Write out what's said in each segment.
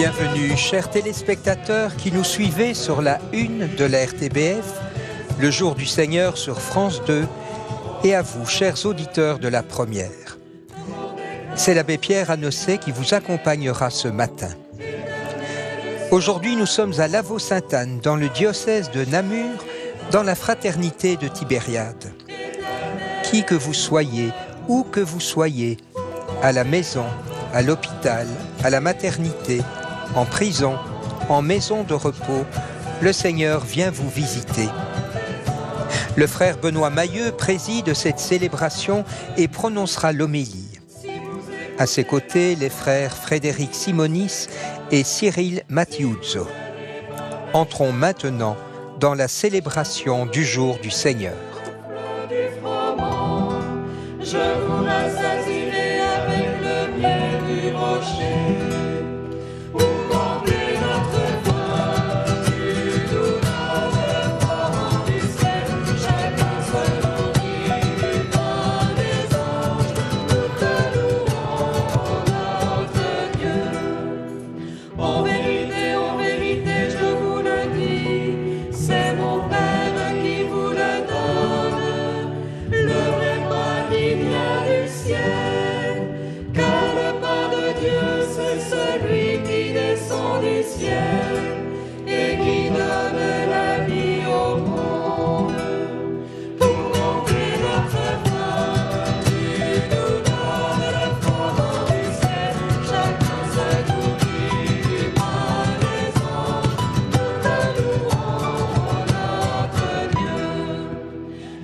Bienvenue, chers téléspectateurs qui nous suivez sur la une de la RTBF, le jour du Seigneur sur France 2, et à vous, chers auditeurs de la première. C'est l'abbé Pierre Anossé qui vous accompagnera ce matin. Aujourd'hui, nous sommes à Lavaux-Sainte-Anne, dans le diocèse de Namur, dans la fraternité de Tibériade. Qui que vous soyez, où que vous soyez, à la maison, à l'hôpital, à la maternité, en prison, en maison de repos, le Seigneur vient vous visiter. Le frère Benoît Mailleux préside cette célébration et prononcera l'homélie. À ses côtés, les frères Frédéric Simonis et Cyril Mattiuzzo. Entrons maintenant dans la célébration du jour du Seigneur. Je vous rassasierai avec le miel du rocher. Pour combler notre faim, tu nous donnes le froment du ciel. Chacun se nourrit du pain des anges. Nous te louons, notre Dieu. En vérité, je vous le dis, c'est mon Père qui vous le donne. Le vrai pain qui vient du ciel, car le pain de Dieu, c'est celui qui descend du ciel et qui donne la vie au monde. Pour combler notre faim, tu nous donnes le froment du ciel. Chacun se nourrit du pain des anges. Nous te louons, notre Dieu.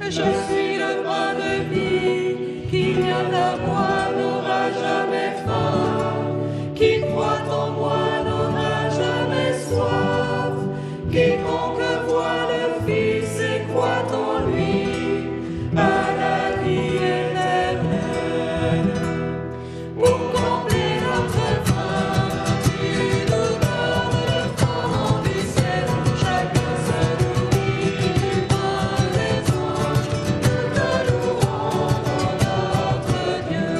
Je suis le pain de vie, qui vient à moi n'aura jamais faim. Qui croit en moi n'aura jamais soif. Quiconque voit le Fils et croit en lui a la vie éternelle. Pour combler notre faim, tu nous donnes le froment du ciel. Chacun se nourrit du pain des anges. Nous te louons, notre Dieu.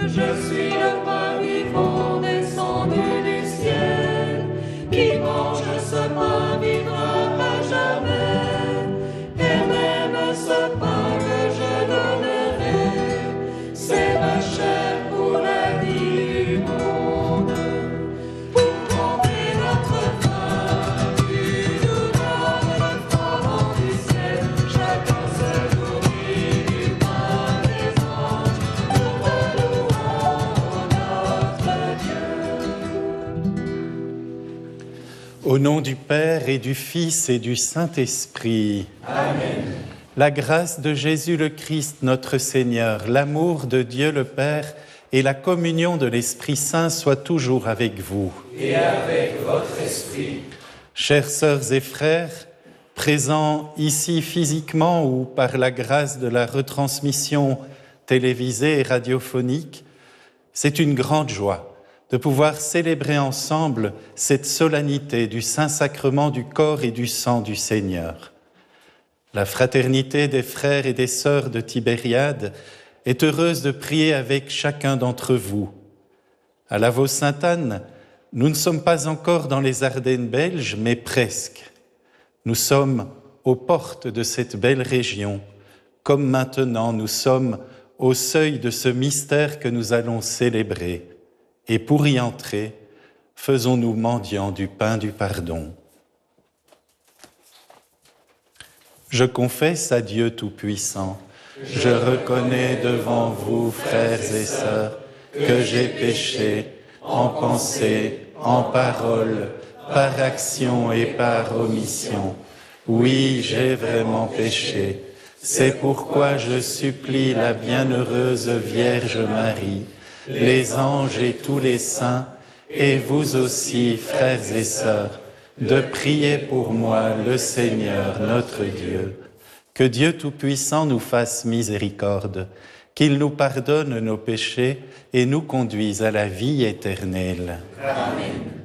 Je suis le pain vivant descendu du ciel. Qui mange ce pain vivra à jamais. Et même ce pain que je donnerai, c'est ma chair pour la vie du monde. Pour combler notre faim, tu nous donnes le froment du ciel. Chacun se nourrit du pain des anges. Nous te louons, notre Dieu. Au nom du Père et du Fils et du Saint-Esprit. Amen. La grâce de Jésus le Christ, notre Seigneur, l'amour de Dieu le Père et la communion de l'Esprit Saint soient toujours avec vous. Et avec votre esprit. Chères sœurs et frères, présents ici physiquement ou par la grâce de la retransmission télévisée et radiophonique, c'est une grande joie de pouvoir célébrer ensemble cette solennité du Saint-Sacrement du corps et du sang du Seigneur. La fraternité des frères et des sœurs de Tibériade est heureuse de prier avec chacun d'entre vous. À Lavaux-Sainte-Anne, nous ne sommes pas encore dans les Ardennes belges, mais presque. Nous sommes aux portes de cette belle région, comme maintenant nous sommes au seuil de ce mystère que nous allons célébrer. Et pour y entrer, faisons-nous mendiants du pain du pardon. Je confesse à Dieu Tout-Puissant, je reconnais devant vous, frères et sœurs, que j'ai péché en pensée, en parole, par action et par omission. Oui, j'ai vraiment péché. C'est pourquoi je supplie la bienheureuse Vierge Marie, les anges et tous les saints, et vous aussi, frères et sœurs, de prier pour moi le Seigneur, notre Dieu. Que Dieu Tout-Puissant nous fasse miséricorde, qu'il nous pardonne nos péchés et nous conduise à la vie éternelle. Amen.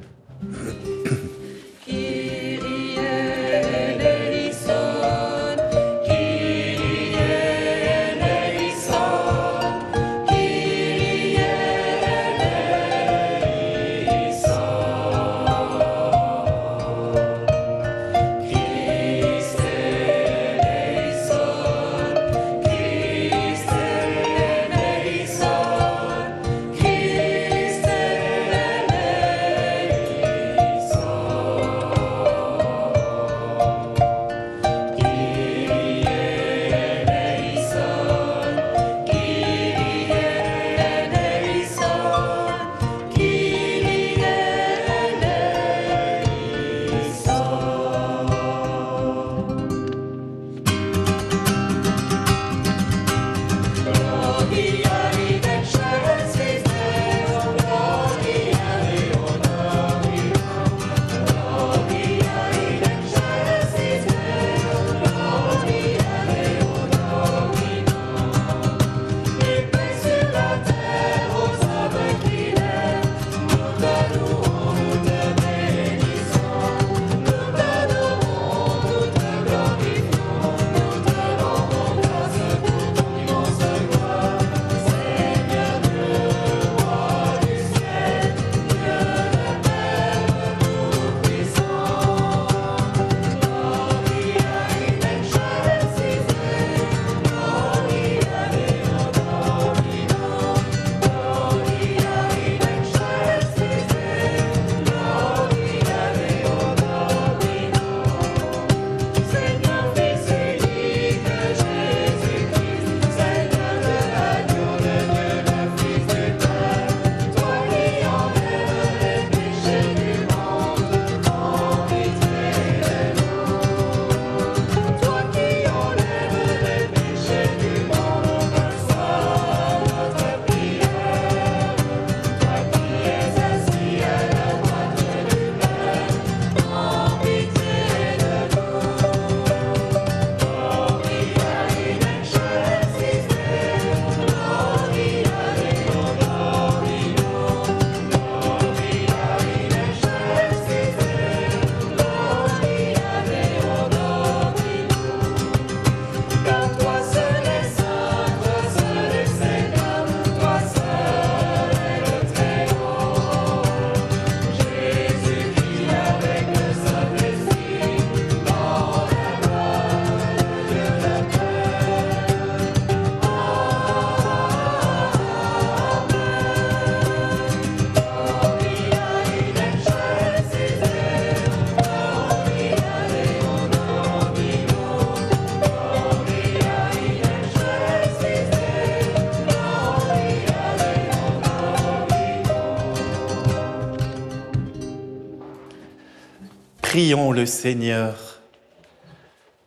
Prions le Seigneur.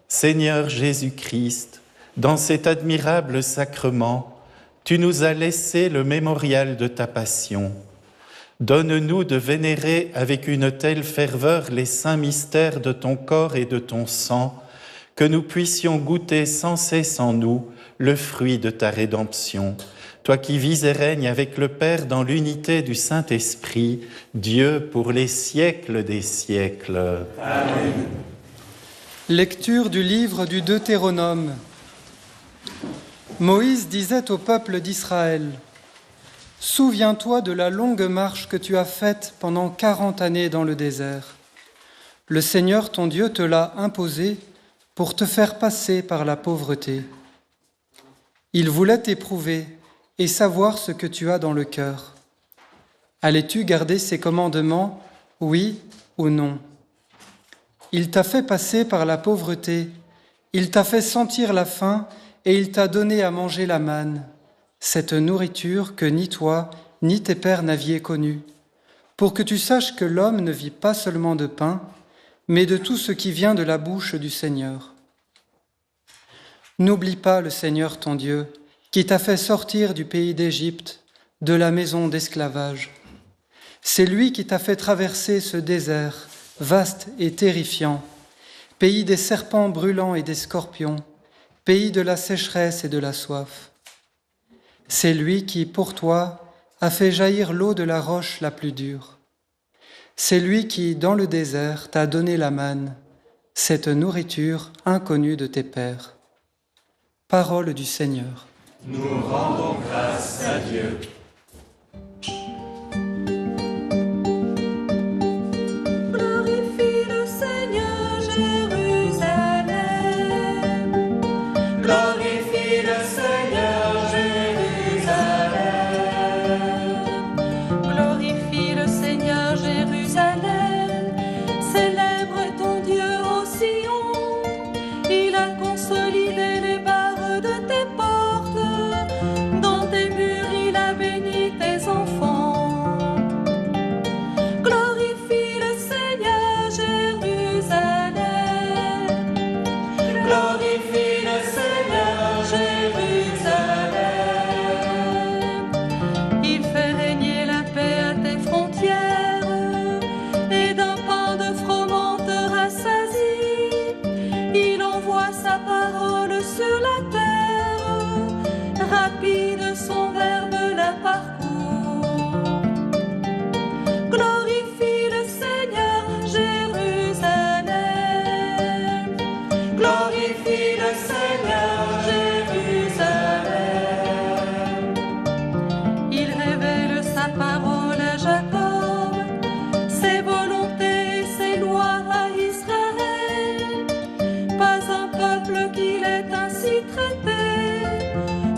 Seigneur Jésus-Christ, dans cet admirable sacrement, tu nous as laissé le mémorial de ta passion. Donne-nous de vénérer avec une telle ferveur les saints mystères de ton corps et de ton sang, que nous puissions goûter sans cesse en nous le fruit de ta rédemption. Toi qui vis et règnes avec le Père dans l'unité du Saint-Esprit, Dieu pour les siècles des siècles. Amen. Lecture du livre du Deutéronome. Moïse disait au peuple d'Israël : « Souviens-toi de la longue marche que tu as faite pendant 40 années dans le désert. Le Seigneur ton Dieu te l'a imposée pour te faire passer par la pauvreté. Il voulait t'éprouver et savoir ce que tu as dans le cœur. Allais-tu garder ses commandements, oui ou non ? Il t'a fait passer par la pauvreté, il t'a fait sentir la faim et il t'a donné à manger la manne, cette nourriture que ni toi ni tes pères n'aviez connue, pour que tu saches que l'homme ne vit pas seulement de pain, mais de tout ce qui vient de la bouche du Seigneur. N'oublie pas le Seigneur ton Dieu, qui t'a fait sortir du pays d'Égypte, de la maison d'esclavage. C'est lui qui t'a fait traverser ce désert, vaste et terrifiant, pays des serpents brûlants et des scorpions, pays de la sécheresse et de la soif. C'est lui qui, pour toi, a fait jaillir l'eau de la roche la plus dure. C'est lui qui, dans le désert, t'a donné la manne, cette nourriture inconnue de tes pères. Parole du Seigneur. Nous rendons grâce à Dieu. Glorifie le Seigneur, Jérusalem. Glorifie le Seigneur, Jérusalem. Glorifie le Seigneur, Jérusalem. Célèbre ton Dieu au Sion. Il a consolidé les barres de tes portes. Dans tes murs, il a béni tes enfants. Glorifie le Seigneur, Jérusalem. Glorifie le Seigneur, Jérusalem. Il fait régner la paix à tes frontières et d'un pain de froment te rassasie. Il envoie sa parole sur la terre, rapide son verbe la parcourt. Glorifie le Seigneur, Jérusalem. glorifie le Seigneur, Jérusalem. Il révèle sa parole à Jacob, ses volontés et ses lois à Israël. Pas un peuple qu'il ait ainsi traité,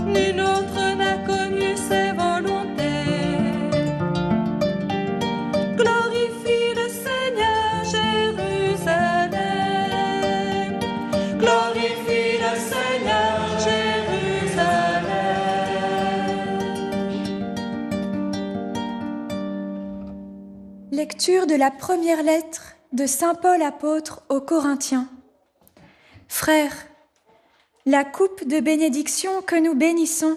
nul autre n'a connu ses volontés. Glorifie le Seigneur, Jérusalem. glorifie le Seigneur, Lecture de la première lettre de saint Paul apôtre aux Corinthiens. Frères, la coupe de bénédiction que nous bénissons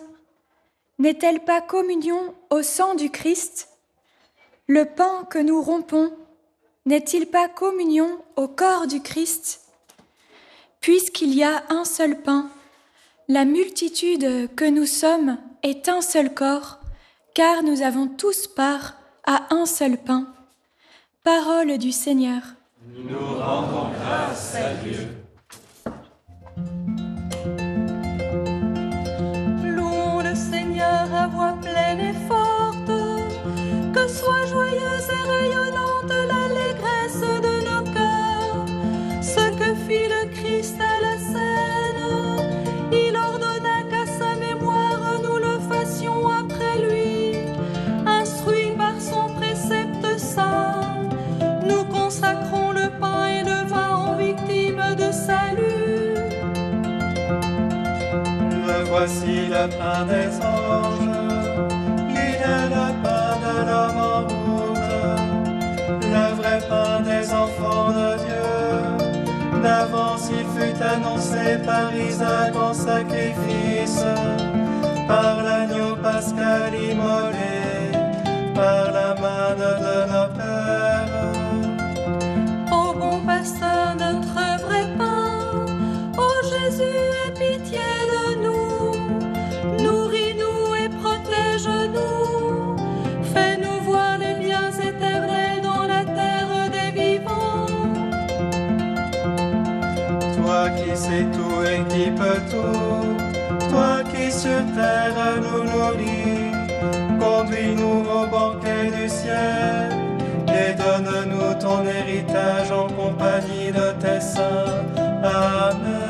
n'est-elle pas communion au sang du Christ ? Le pain que nous rompons n'est-il pas communion au corps du Christ ? Puisqu'il y a un seul pain, la multitude que nous sommes est un seul corps, car nous avons tous part à un seul pain. Parole du Seigneur. Nous rendons grâce à Dieu. Louons le Seigneur à voix pleine et forte, que soit joyeuse et rayonnante l'allégresse de nos cœurs. Ce que fit le Christ à la scène, il ordonna qu'à sa mémoire nous le fassions après lui. Instruits par son précepte saint, nous consacrons le pain et le vin en victime de salut. Me voici le pain des anges, il est le pain de l'homme en route, le vrai pain des enfants de Dieu. D'avance il fut annoncé par Isaac en sacrifice, par l'agneau pascal immolé, par la main de nos pères. Ô bon pasteur, notre vrai pain, ô Jésus, aie pitié de nous. Nourris-nous et protège-nous. Fais-nous voir les biens éternels dans la terre des vivants. Toi qui sais tout et qui peux tout, toi qui sur terre nous nourris, conduis-nous au banquet du ciel et donne-nous ton héritage en compagnie de tes saints. Amen.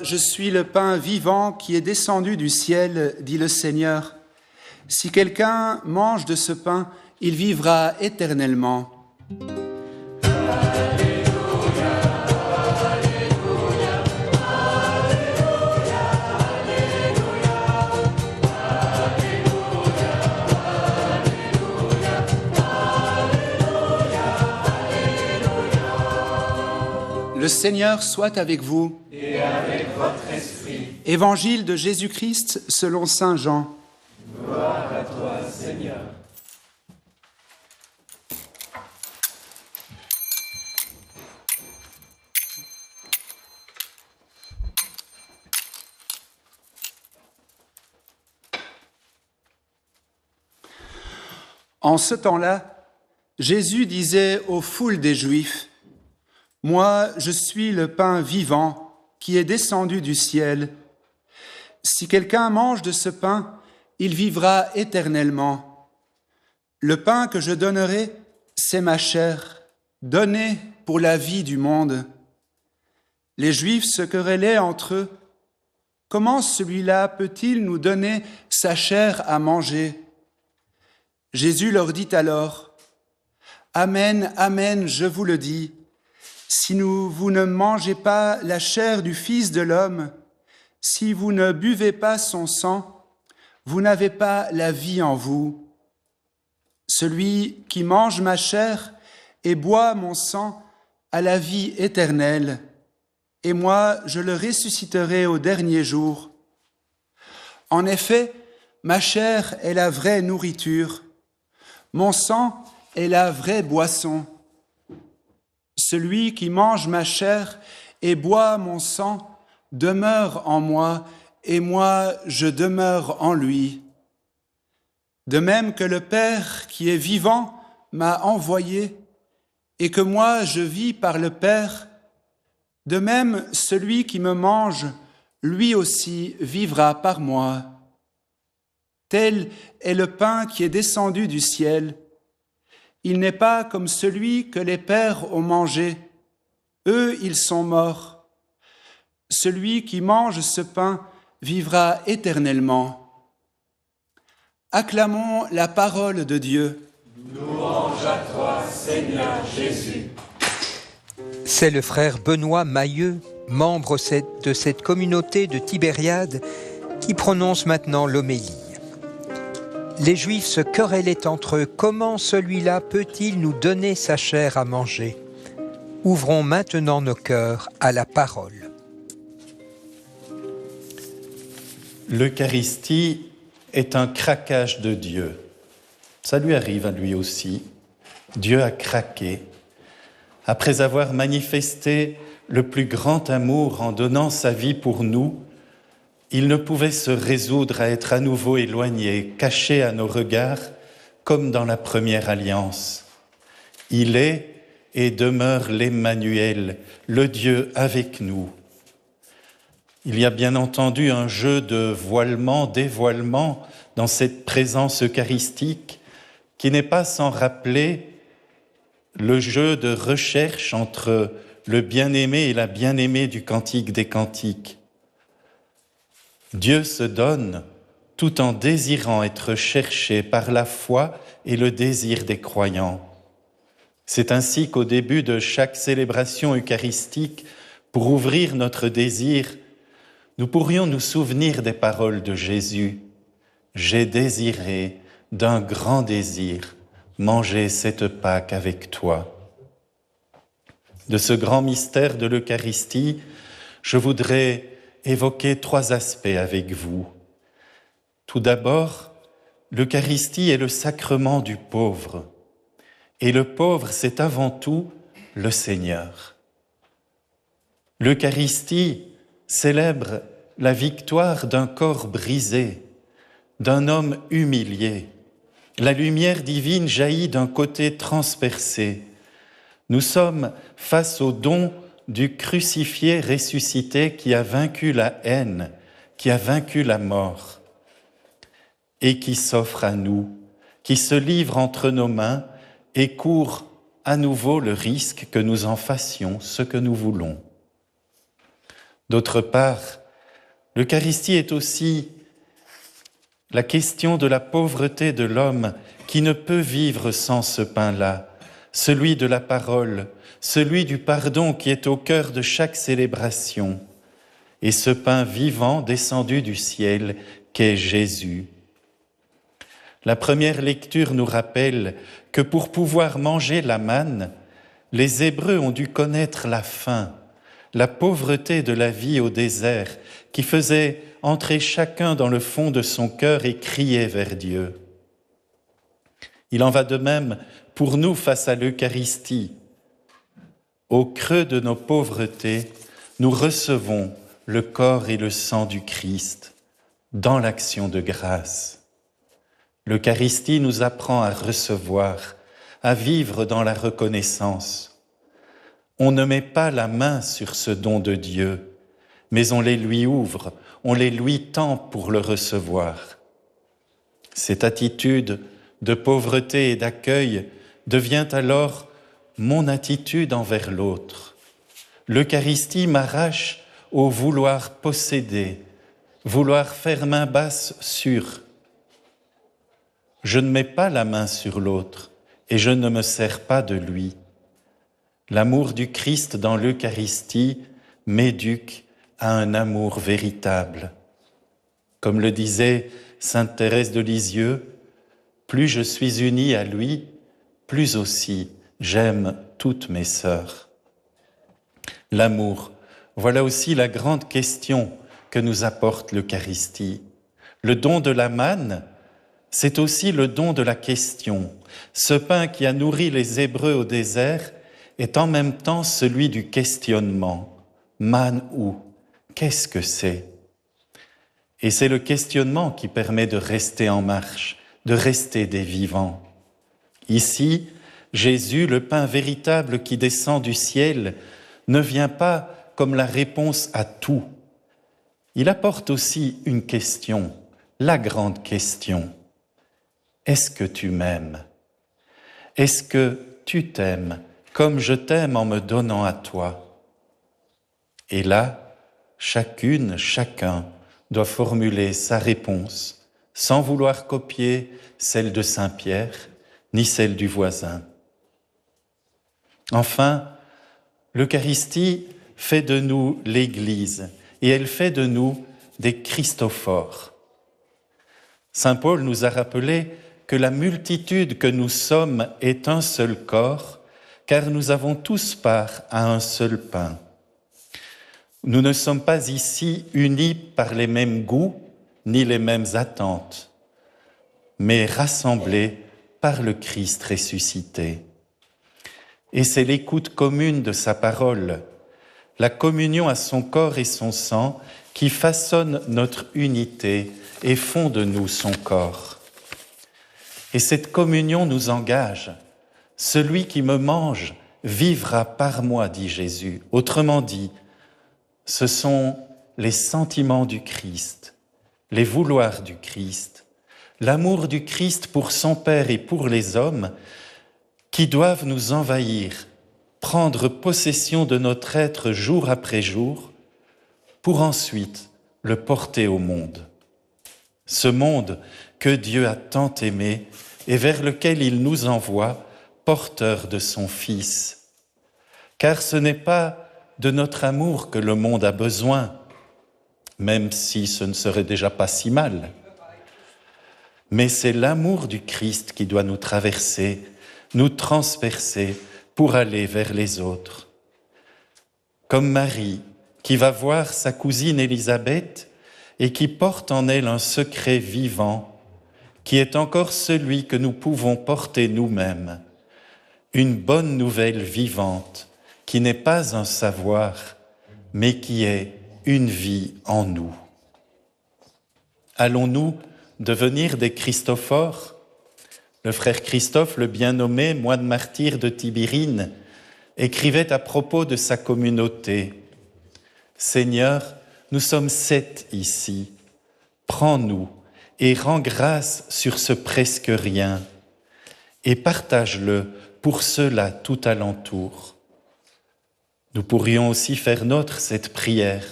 Je suis le pain vivant qui est descendu du ciel, dit le Seigneur. Si quelqu'un mange de ce pain, il vivra éternellement. Le Seigneur soit avec vous. Et avec votre esprit. Évangile de Jésus-Christ selon saint Jean. Gloire à toi, Seigneur. En ce temps-là, Jésus disait aux foules des Juifs, « Moi, je suis le pain vivant qui est descendu du ciel. Si quelqu'un mange de ce pain, il vivra éternellement. Le pain que je donnerai, c'est ma chair, donnée pour la vie du monde. » Les Juifs se querellaient entre eux. « Comment celui-là peut-il nous donner sa chair à manger ?» Jésus leur dit alors, « Amen, amen, je vous le dis, si vous ne mangez pas la chair du Fils de l'homme, si vous ne buvez pas son sang, vous n'avez pas la vie en vous. Celui qui mange ma chair et boit mon sang a la vie éternelle, et moi je le ressusciterai au dernier jour. En effet, ma chair est la vraie nourriture, mon sang est la vraie boisson. Celui qui mange ma chair et boit mon sang demeure en moi, et moi je demeure en lui. De même que le Père qui est vivant m'a envoyé, et que moi je vis par le Père, de même celui qui me mange, lui aussi vivra par moi. Tel est le pain qui est descendu du ciel. Il n'est pas comme celui que les pères ont mangé. Eux, ils sont morts. Celui qui mange ce pain vivra éternellement. Acclamons la parole de Dieu. Louange à toi, Seigneur Jésus. C'est le frère Benoît Mailleux, membre de cette communauté de Tibériade, qui prononce maintenant l'homélie. Les Juifs se querellaient entre eux. Comment celui-là peut-il nous donner sa chair à manger ? Ouvrons maintenant nos cœurs à la parole. L'Eucharistie est un craquage de Dieu. Ça lui arrive à lui aussi. Dieu a craqué. Après avoir manifesté le plus grand amour en donnant sa vie pour nous, il ne pouvait se résoudre à être à nouveau éloigné, caché à nos regards, comme dans la première alliance. Il est et demeure l'Emmanuel, le Dieu avec nous. Il y a bien entendu un jeu de voilement, dévoilement dans cette présence eucharistique qui n'est pas sans rappeler le jeu de recherche entre le bien-aimé et la bien-aimée du Cantique des Cantiques. Dieu se donne tout en désirant être cherché par la foi et le désir des croyants. C'est ainsi qu'au début de chaque célébration eucharistique, pour ouvrir notre désir, nous pourrions nous souvenir des paroles de Jésus. « J'ai désiré d'un grand désir manger cette Pâque avec toi. » De ce grand mystère de l'Eucharistie, je voudrais évoquer 3 aspects avec vous. Tout d'abord, l'Eucharistie est le sacrement du pauvre. Et le pauvre, c'est avant tout le Seigneur. L'Eucharistie célèbre la victoire d'un corps brisé, d'un homme humilié. La lumière divine jaillit d'un côté transpercé. Nous sommes face au don du crucifié ressuscité qui a vaincu la haine, qui a vaincu la mort et qui s'offre à nous, qui se livre entre nos mains et court à nouveau le risque que nous en fassions ce que nous voulons. D'autre part, l'Eucharistie est aussi la question de la pauvreté de l'homme qui ne peut vivre sans ce pain-là, celui de la parole, celui du pardon qui est au cœur de chaque célébration, et ce pain vivant descendu du ciel qu'est Jésus. La première lecture nous rappelle que pour pouvoir manger la manne, les Hébreux ont dû connaître la faim, la pauvreté de la vie au désert qui faisait entrer chacun dans le fond de son cœur et crier vers Dieu. Il en va de même pour nous face à l'Eucharistie. Au creux de nos pauvretés, nous recevons le corps et le sang du Christ dans l'action de grâce. L'Eucharistie nous apprend à recevoir, à vivre dans la reconnaissance. On ne met pas la main sur ce don de Dieu, mais on les lui ouvre, on les lui tend pour le recevoir. Cette attitude de pauvreté et d'accueil devient alors mon attitude envers l'autre. L'Eucharistie m'arrache au vouloir posséder, vouloir faire main basse sur. Je ne mets pas la main sur l'autre et je ne me sers pas de lui. L'amour du Christ dans l'Eucharistie m'éduque à un amour véritable. Comme le disait sainte Thérèse de Lisieux, plus je suis unie à lui, plus aussi j'aime toutes mes sœurs. L'amour, voilà aussi la grande question que nous apporte l'Eucharistie. Le don de la manne, c'est aussi le don de la question. Ce pain qui a nourri les Hébreux au désert est en même temps celui du questionnement. Man où? Qu'est-ce que c'est? Et c'est le questionnement qui permet de rester en marche, de rester des vivants. Ici, Jésus, le pain véritable qui descend du ciel, ne vient pas comme la réponse à tout. Il apporte aussi une question, la grande question. Est-ce que tu m'aimes? Est-ce que tu t'aimes comme je t'aime en me donnant à toi? Et là, chacune, chacun doit formuler sa réponse sans vouloir copier celle de Saint Pierre ni celle du voisin. Enfin, l'Eucharistie fait de nous l'Église et elle fait de nous des Christophores. Saint Paul nous a rappelé que la multitude que nous sommes est un seul corps, car nous avons tous part à un seul pain. Nous ne sommes pas ici unis par les mêmes goûts ni les mêmes attentes, mais rassemblés par le Christ ressuscité. Et c'est l'écoute commune de sa parole, la communion à son corps et son sang qui façonne notre unité et font de nous son corps. Et cette communion nous engage. Celui qui me mange vivra par moi, dit Jésus. Autrement dit, ce sont les sentiments du Christ, les vouloirs du Christ, l'amour du Christ pour son Père et pour les hommes qui doivent nous envahir prendre possession de notre être jour après jour, pour ensuite le porter au monde. Ce monde que Dieu a tant aimé et vers lequel il nous envoie, porteur de son Fils. Car ce n'est pas de notre amour que le monde a besoin, même si ce ne serait déjà pas si mal. Mais c'est l'amour du Christ qui doit nous traverser, nous transpercer pour aller vers les autres. Comme Marie, qui va voir sa cousine Élisabeth et qui porte en elle un secret vivant, qui est encore celui que nous pouvons porter nous-mêmes, une bonne nouvelle vivante, qui n'est pas un savoir, mais qui est une vie en nous. Allons-nous devenir des Christophores? Le frère Christophe, le bien nommé moine martyr de Tibérine, écrivait à propos de sa communauté: « Seigneur, nous sommes 7 ici, prends-nous et rends grâce sur ce presque rien, et partage-le pour ceux-là tout alentour. » Nous pourrions aussi faire nôtre cette prière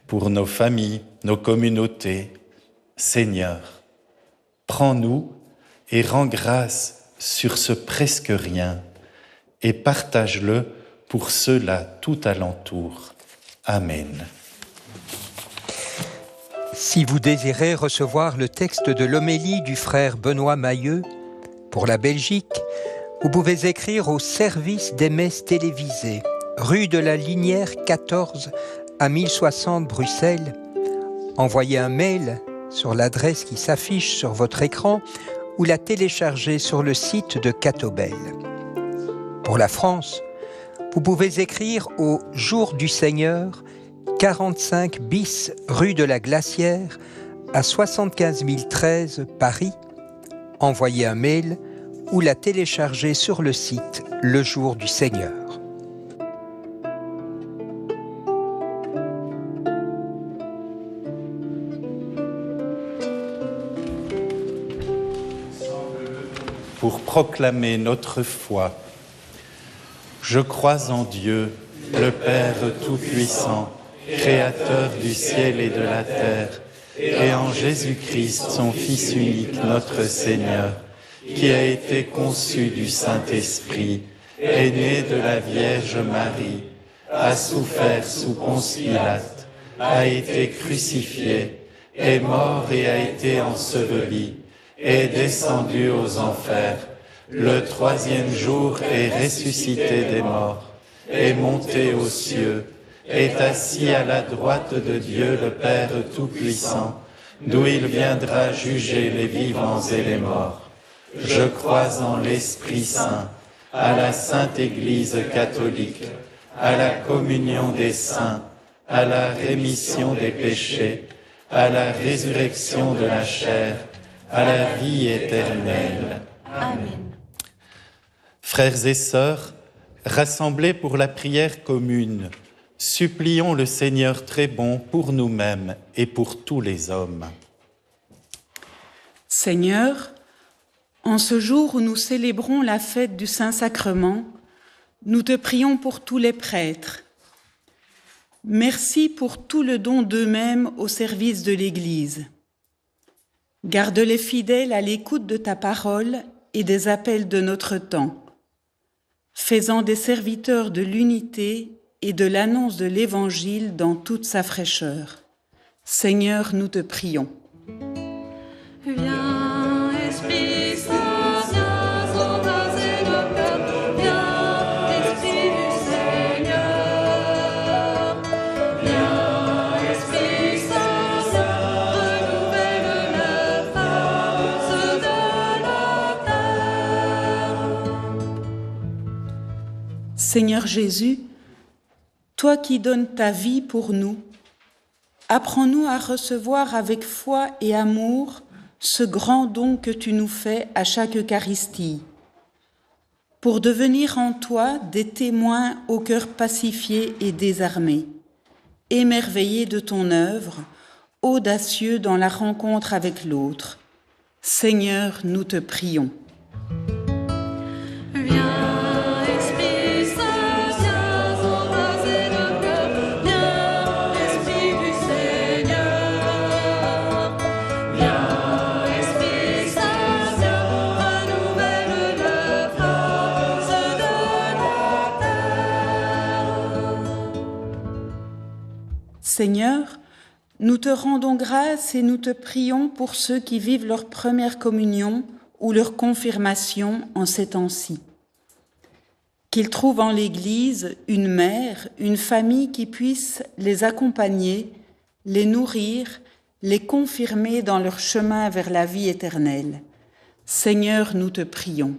pour nos familles, nos communautés. Seigneur, prends-nous et rends grâce sur ce presque rien, et partage-le pour ceux-là tout alentour. Amen. Si vous désirez recevoir le texte de l'homélie du frère Benoît Mailleux pour la Belgique, vous pouvez écrire au service des messes télévisées, rue de la Linière 14 à 1060 Bruxelles. Envoyez un mail sur l'adresse qui s'affiche sur votre écran ou la télécharger sur le site de Catobel. Pour la France, vous pouvez écrire au Jour du Seigneur, 45 bis rue de la Glacière, à 75 013 Paris. Envoyez un mail ou la télécharger sur le site Le Jour du Seigneur. Pour proclamer notre foi. Je crois en Dieu, le Père Tout-Puissant, Créateur du ciel et de la terre, et en Jésus-Christ, son Fils unique, notre Seigneur, qui a été conçu du Saint-Esprit, est né de la Vierge Marie, a souffert sous Ponce Pilate, a été crucifié, est mort et a été enseveli, est descendu aux enfers, le 3e jour est ressuscité des morts, est monté aux cieux, est assis à la droite de Dieu le Père Tout-Puissant, d'où il viendra juger les vivants et les morts. Je crois en l'Esprit Saint, à la Sainte Église catholique, à la communion des saints, à la rémission des péchés, à la résurrection de la chair, à la vie éternelle. Amen. Frères et sœurs, rassemblés pour la prière commune, supplions le Seigneur très bon pour nous-mêmes et pour tous les hommes. Seigneur, en ce jour où nous célébrons la fête du Saint-Sacrement, nous te prions pour tous les prêtres. Merci pour tout le don d'eux-mêmes au service de l'Église. Garde les fidèles à l'écoute de ta parole et des appels de notre temps, faisant des serviteurs de l'unité et de l'annonce de l'Évangile dans toute sa fraîcheur. Seigneur, nous te prions. Viens, Esprit Saint, viens embraser nos cœurs, viens, Esprit du Seigneur. Viens, Esprit Saint, renouvelle la force de la terre. Seigneur Jésus, toi qui donnes ta vie pour nous, apprends-nous à recevoir avec foi et amour ce grand don que tu nous fais à chaque Eucharistie, pour devenir en toi des témoins au cœur pacifié et désarmé, émerveillés de ton œuvre, audacieux dans la rencontre avec l'autre. Seigneur, nous te prions. Viens, Esprit Saint, Seigneur, nous te rendons grâce et nous te prions pour ceux qui vivent leur première communion ou leur confirmation en ces temps-ci. Qu'ils trouvent en l'Église une mère, une famille qui puisse les accompagner, les nourrir, les confirmer dans leur chemin vers la vie éternelle. Seigneur, nous te prions.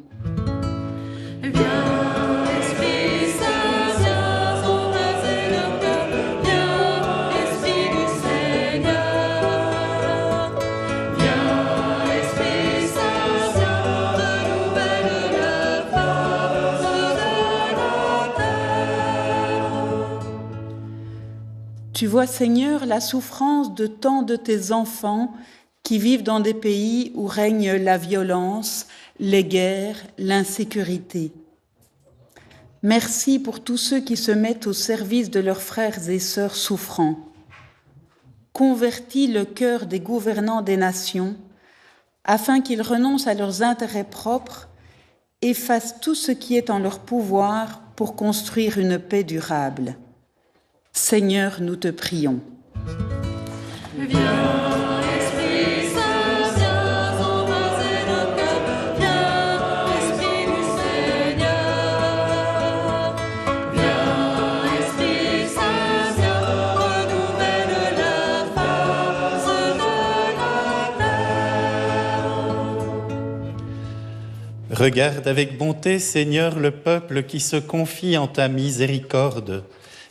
Tu vois, Seigneur, la souffrance de tant de tes enfants qui vivent dans des pays où règne la violence, les guerres, l'insécurité. Merci pour tous ceux qui se mettent au service de leurs frères et sœurs souffrants. Convertis le cœur des gouvernants des nations afin qu'ils renoncent à leurs intérêts propres et fassent tout ce qui est en leur pouvoir pour construire une paix durable. Seigneur, nous te prions. Regarde avec bonté, Seigneur, le peuple qui se confie en ta miséricorde.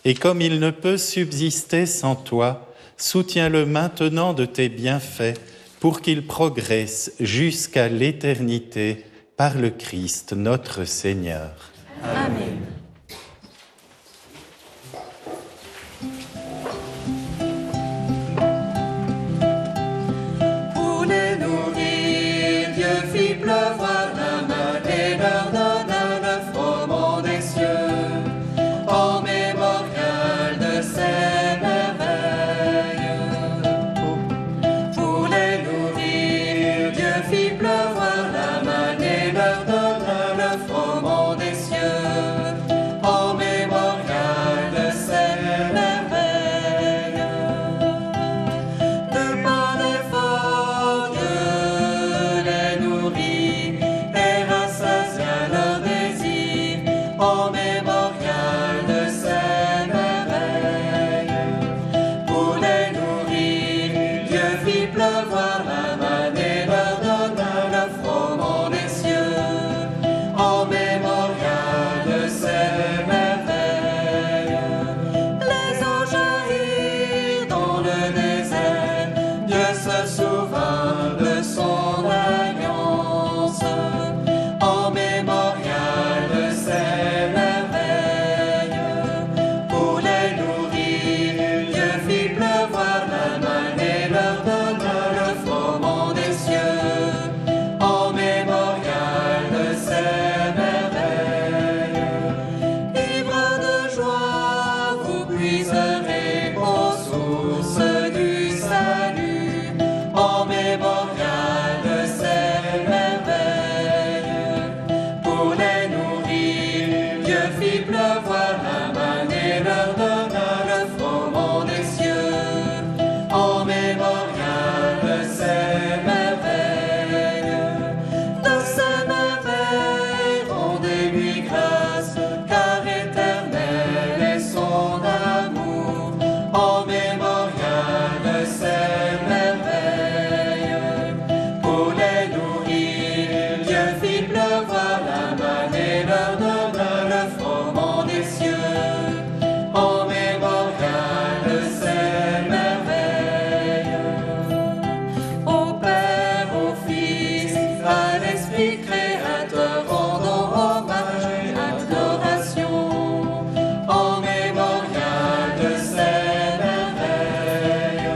Et comme il ne peut subsister sans toi, soutiens-le maintenant de tes bienfaits pour qu'il progresse jusqu'à l'éternité par le Christ, notre Seigneur. Amen. Pour les nourrir, Dieu fit pleuvoir la main et leur donna le froment des cieux. En mémorial de ses merveilles. Pour les nourrir, Dieu fit pleuvoir la main et leur donna le froment des cieux. En mémorial de ses merveilles. De par l'effort, Dieu les nourrit et rassasia leurs désirs. En mémorial de ses merveilles. Pour les nourrir, Dieu fit pleuvoir la main et leur donna le froment des cieux. En mémorial de ses merveilles. Les eaux jaillirent dans le désert. Dieu se souvint de son alliance. En mémorial de ses merveilles. Pour les nourrir, Dieu fit pleuvoir la main et leur donna le froment des cieux. En mémorial de ses merveilles. Ivres de joie, vous puiserez aux sources du salut. En mémorial de ses merveilles. Pour les nourrir, Dieu fit pleuvoir la main et leur donna le froment des cieux. En mémorial de ses merveilles. De ses merveilles, rendez-lui grâce, car éternel est son amour. En mémorial de ses merveilles. Pour les nourrir, Dieu fit pleuvoir la main et leur donna le froment des cieux. En mémorial de ses merveilles. Au Père, au Fils, à l'Esprit créateur, rendons hommage et adoration. En mémorial de ses merveilles.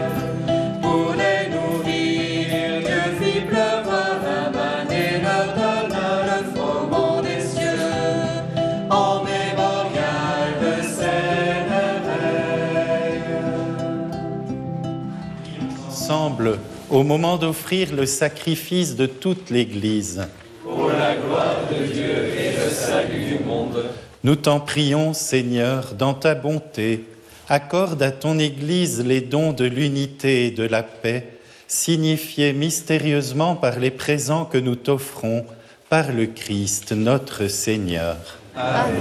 Pour les nourrir, Dieu fit pleuvoir la main et leur donna le froment des cieux. En mémorial de ses merveilles. Semble, au moment d'offrir le sacrifice de toute l'Église, Pour la gloire de Dieu et le salut du monde, nous t'en prions, Seigneur, dans ta bonté, accorde à ton Église les dons de l'unité et de la paix, signifiés mystérieusement par les présents que nous t'offrons par le Christ, notre Seigneur. Amen.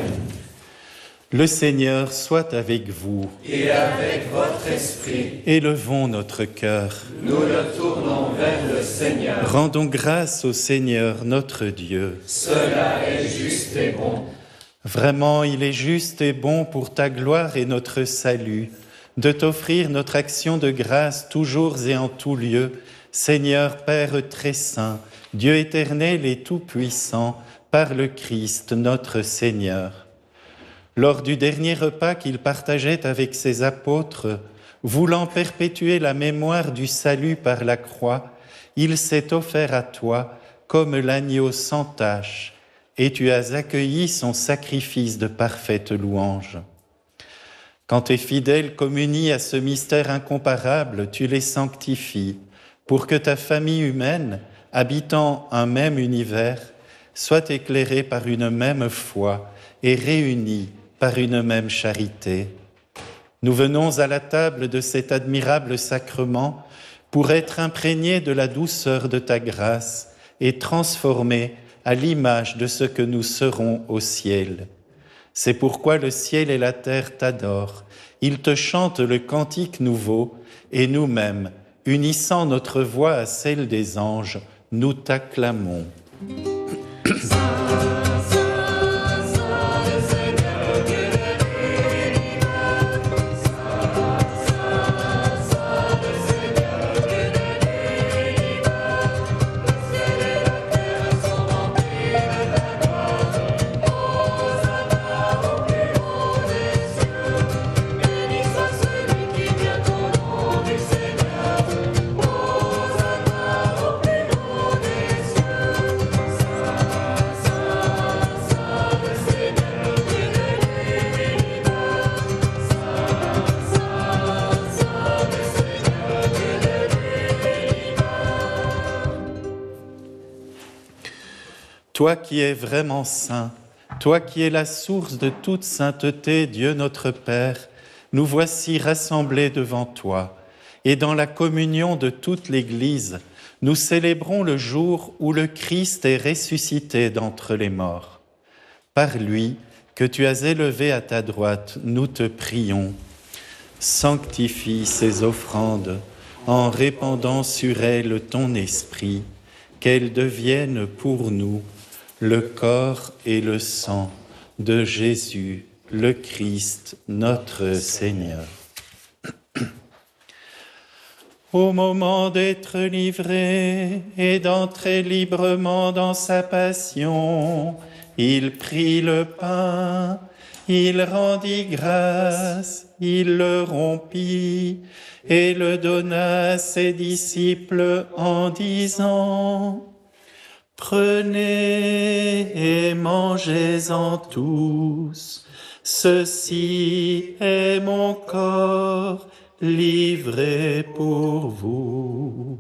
Le Seigneur soit avec vous. Et avec votre esprit. Élevons notre cœur. Nous le tournons vers le Seigneur. Rendons grâce au Seigneur, notre Dieu. Cela est juste et bon. Vraiment, il est juste et bon pour ta gloire et notre salut, de t'offrir notre action de grâce toujours et en tout lieu, Seigneur Père très saint, Dieu éternel et tout-puissant, par le Christ, notre Seigneur. Lors du dernier repas qu'il partageait avec ses apôtres, voulant perpétuer la mémoire du salut par la croix, il s'est offert à toi comme l'agneau sans tache, et tu as accueilli son sacrifice de parfaite louange. Quand tes fidèles communient à ce mystère incomparable, tu les sanctifies, pour que ta famille humaine, habitant un même univers, soit éclairée par une même foi et réunie par une même charité. Nous venons à la table de cet admirable sacrement pour être imprégnés de la douceur de ta grâce et transformés à l'image de ce que nous serons au ciel. C'est pourquoi le ciel et la terre t'adorent. Ils te chantent le cantique nouveau et nous-mêmes, unissant notre voix à celle des anges, nous t'acclamons. Toi qui es vraiment saint, toi qui es la source de toute sainteté, Dieu notre Père, nous voici rassemblés devant toi, et dans la communion de toute l'Église, nous célébrons le jour où le Christ est ressuscité d'entre les morts. Par lui, que tu as élevé à ta droite, nous te prions. Sanctifie ces offrandes en répandant sur elles ton esprit, qu'elles deviennent pour nous le corps et le sang de Jésus, le Christ, notre Seigneur. Au moment d'être livré et d'entrer librement dans sa passion, il prit le pain, il rendit grâce, il le rompit et le donna à ses disciples en disant: Prenez et mangez-en tous, ceci est mon corps livré pour vous.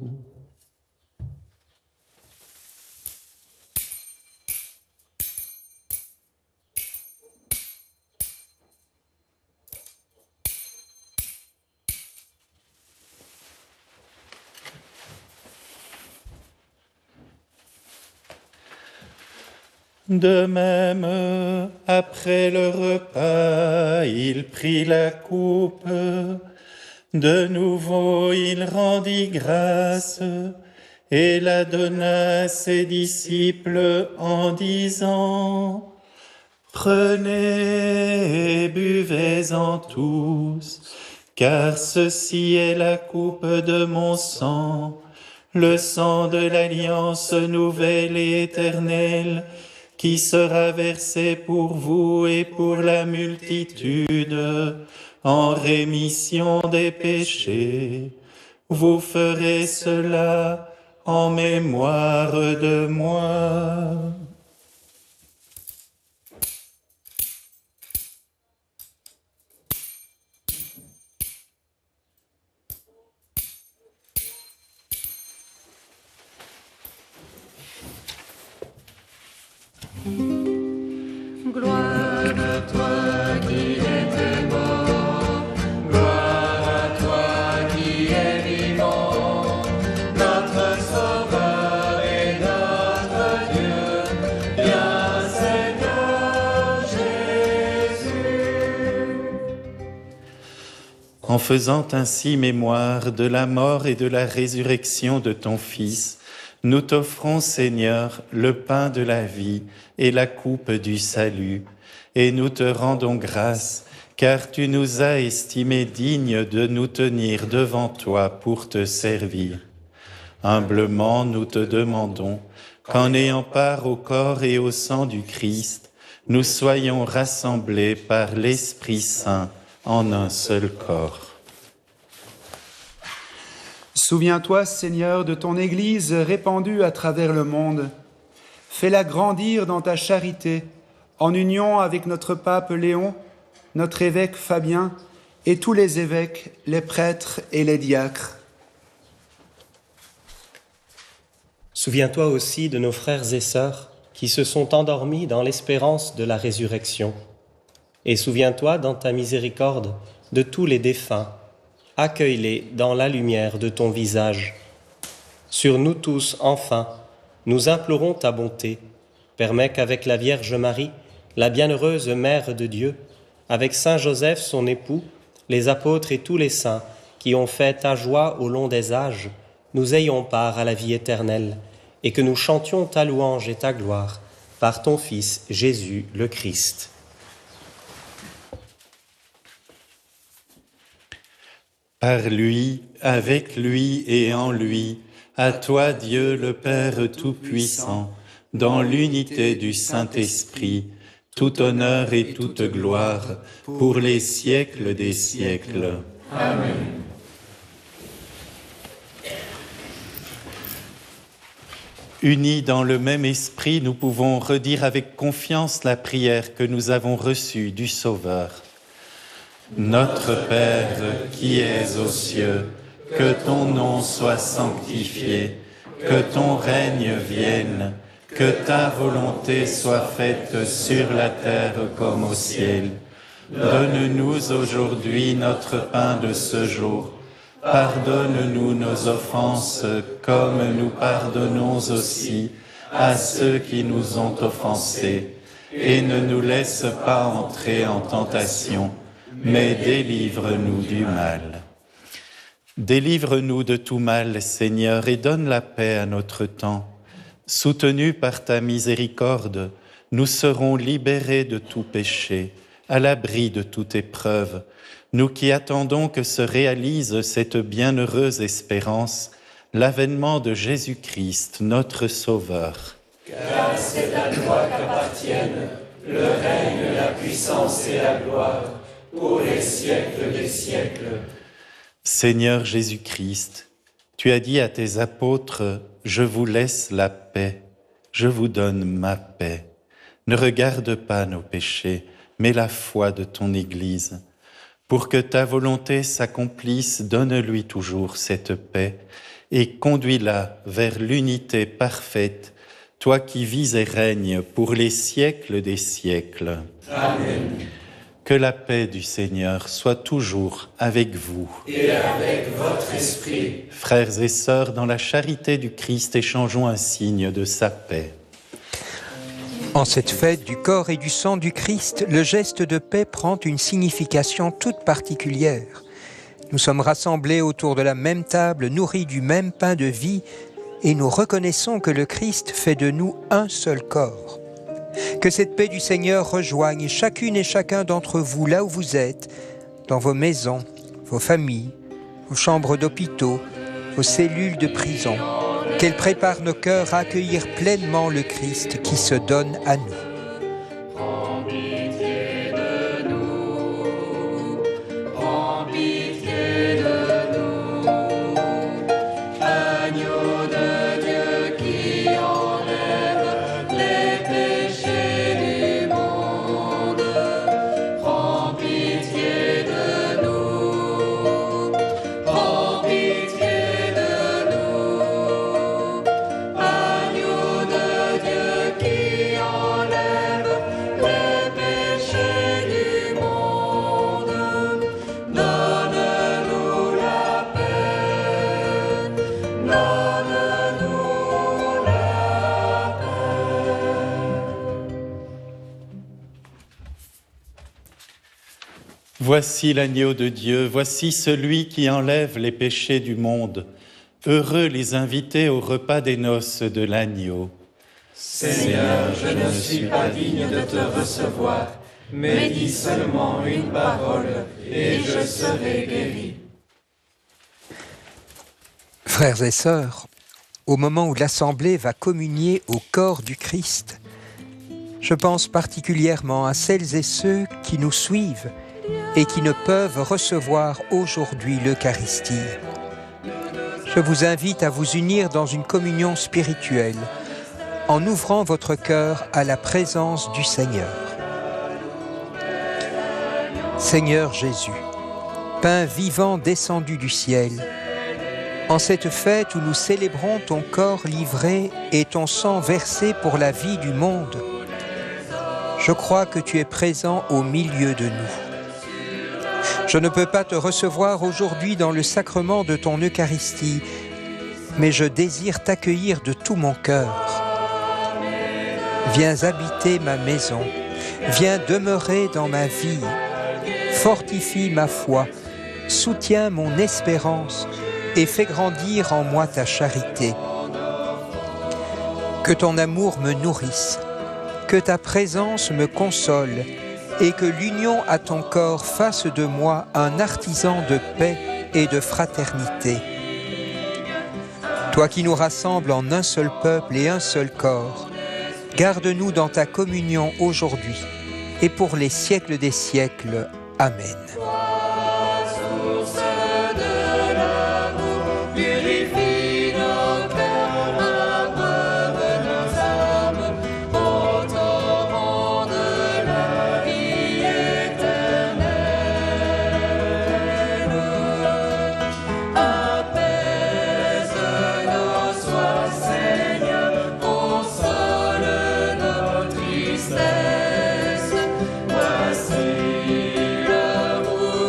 De même, après le repas, il prit la coupe. De nouveau, il rendit grâce et la donna à ses disciples en disant: Prenez et buvez-en tous, car ceci est la coupe de mon sang, le sang de l'alliance nouvelle et éternelle, qui sera versé pour vous et pour la multitude en rémission des péchés. Vous ferez cela en mémoire de moi. Gloire à toi qui étais mort, en faisant ainsi mémoire de la mort et de la résurrection de ton Fils, nous t'offrons, Seigneur, le pain de la vie et la coupe du salut, et nous te rendons grâce, car tu nous as estimés dignes de nous tenir devant toi pour te servir. Humblement, nous te demandons qu'en ayant part au corps et au sang du Christ, nous soyons rassemblés par l'Esprit Saint en un seul corps. Souviens-toi, Seigneur, de ton Église répandue à travers le monde. Fais-la grandir dans ta charité, en union avec notre pape Léon, notre évêque Fabien et tous les évêques, les prêtres et les diacres. Souviens-toi aussi de nos frères et sœurs qui se sont endormis dans l'espérance de la résurrection. Et souviens-toi dans ta miséricorde de tous les défunts. Accueille-les dans la lumière de ton visage. Sur nous tous, enfin, nous implorons ta bonté. Permets qu'avec la Vierge Marie, la bienheureuse Mère de Dieu, avec Saint Joseph, son époux, les apôtres et tous les saints qui ont fait ta joie au long des âges, nous ayons part à la vie éternelle et que nous chantions ta louange et ta gloire par ton Fils Jésus le Christ. Par lui, avec lui et en lui, à toi Dieu le Père Tout-Puissant, dans l'unité du Saint-Esprit, tout honneur et toute gloire pour les siècles des siècles. Amen. Unis dans le même esprit, nous pouvons redire avec confiance la prière que nous avons reçue du Sauveur. Notre Père qui es aux cieux, que ton nom soit sanctifié, que ton règne vienne, que ta volonté soit faite sur la terre comme au ciel. Donne-nous aujourd'hui notre pain de ce jour. Pardonne-nous nos offenses comme nous pardonnons aussi à ceux qui nous ont offensés. Et ne nous laisse pas entrer en tentation, mais délivre-nous du mal. Délivre-nous de tout mal, Seigneur, et donne la paix à notre temps. Soutenus par ta miséricorde, nous serons libérés de tout péché, à l'abri de toute épreuve, nous qui attendons que se réalise cette bienheureuse espérance, l'avènement de Jésus-Christ, notre Sauveur. Car c'est à toi qu'appartiennent le règne, la puissance et la gloire, pour les siècles des siècles. Seigneur Jésus-Christ, tu as dit à tes apôtres, « Je vous laisse la paix, je vous donne ma paix. Ne regarde pas nos péchés, mais la foi de ton Église. Pour que ta volonté s'accomplisse, donne-lui toujours cette paix et conduis-la vers l'unité parfaite, toi qui vis et règnes pour les siècles des siècles. » Amen. Que la paix du Seigneur soit toujours avec vous. Et avec votre esprit. Frères et sœurs, dans la charité du Christ, échangeons un signe de sa paix. En cette fête du corps et du sang du Christ, le geste de paix prend une signification toute particulière. Nous sommes rassemblés autour de la même table, nourris du même pain de vie, et nous reconnaissons que le Christ fait de nous un seul corps. Que cette paix du Seigneur rejoigne chacune et chacun d'entre vous là où vous êtes, dans vos maisons, vos familles, vos chambres d'hôpitaux, vos cellules de prison. Qu'elle prépare nos cœurs à accueillir pleinement le Christ qui se donne à nous. Prends pitié de nous, prends pitié de nous, agneau de Dieu qui enlève les péchés du monde. Prends pitié de nous, prends pitié de nous, agneau de Dieu qui enlève Voici l'agneau de Dieu, voici celui qui enlève les péchés du monde. Heureux les invités au repas des noces de l'agneau. Seigneur, je ne suis pas digne de te recevoir, mais dis seulement une parole et je serai guéri. Frères et sœurs, au moment où l'Assemblée va communier au corps du Christ, je pense particulièrement à celles et ceux qui nous suivent et qui ne peuvent recevoir aujourd'hui l'Eucharistie. Je vous invite à vous unir dans une communion spirituelle en ouvrant votre cœur à la présence du Seigneur. Seigneur Jésus, pain vivant descendu du ciel, en cette fête où nous célébrons ton corps livré et ton sang versé pour la vie du monde, je crois que tu es présent au milieu de nous. Je ne peux pas te recevoir aujourd'hui dans le sacrement de ton Eucharistie, mais je désire t'accueillir de tout mon cœur. Viens habiter ma maison, viens demeurer dans ma vie, fortifie ma foi, soutiens mon espérance et fais grandir en moi ta charité. Que ton amour me nourrisse, que ta présence me console et que l'union à ton corps fasse de moi un artisan de paix et de fraternité. Toi qui nous rassembles en un seul peuple et un seul corps, garde-nous dans ta communion aujourd'hui et pour les siècles des siècles. Amen. Voici l'amour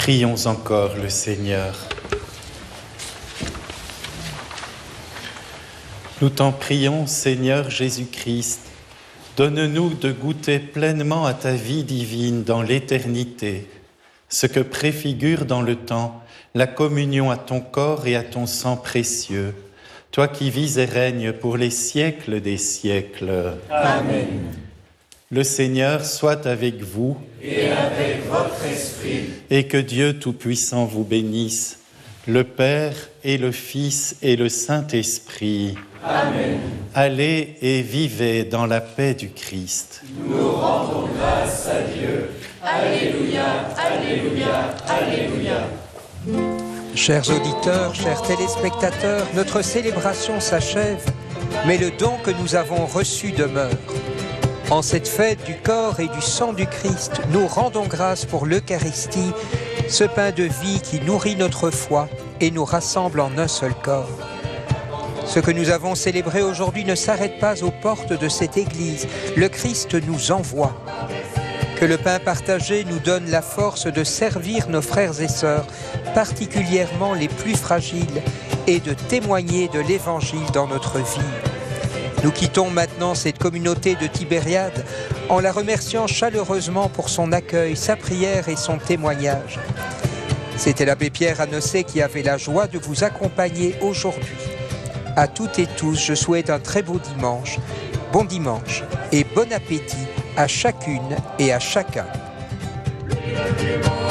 Prions encore le Seigneur. Nous t'en prions, Seigneur Jésus-Christ, donne-nous de goûter pleinement à ta vie divine dans l'éternité, ce que préfigure dans le temps la communion à ton corps et à ton sang précieux, toi qui vis et règnes pour les siècles des siècles. Amen. Le Seigneur soit avec vous Et avec votre esprit. et que Dieu Tout-Puissant vous bénisse, le Père et le Fils et le Saint-Esprit. Amen. Allez et vivez dans la paix du Christ. Nous rendons grâce à Dieu. Alléluia, Alléluia, Alléluia. Chers auditeurs, chers téléspectateurs, notre célébration s'achève, mais le don que nous avons reçu demeure. En cette fête du corps et du sang du Christ, nous rendons grâce pour l'Eucharistie, ce pain de vie qui nourrit notre foi et nous rassemble en un seul corps. Ce que nous avons célébré aujourd'hui ne s'arrête pas aux portes de cette Église. Le Christ nous envoie. Que le pain partagé nous donne la force de servir nos frères et sœurs, particulièrement les plus fragiles, et de témoigner de l'Évangile dans notre vie. Nous quittons maintenant cette communauté de Tibériade en la remerciant chaleureusement pour son accueil, sa prière et son témoignage. C'était l'abbé Pierre Annoncé qui avait la joie de vous accompagner aujourd'hui. À toutes et tous, je souhaite un très beau dimanche, bon dimanche et bon appétit à chacune et à chacun. Le dimanche.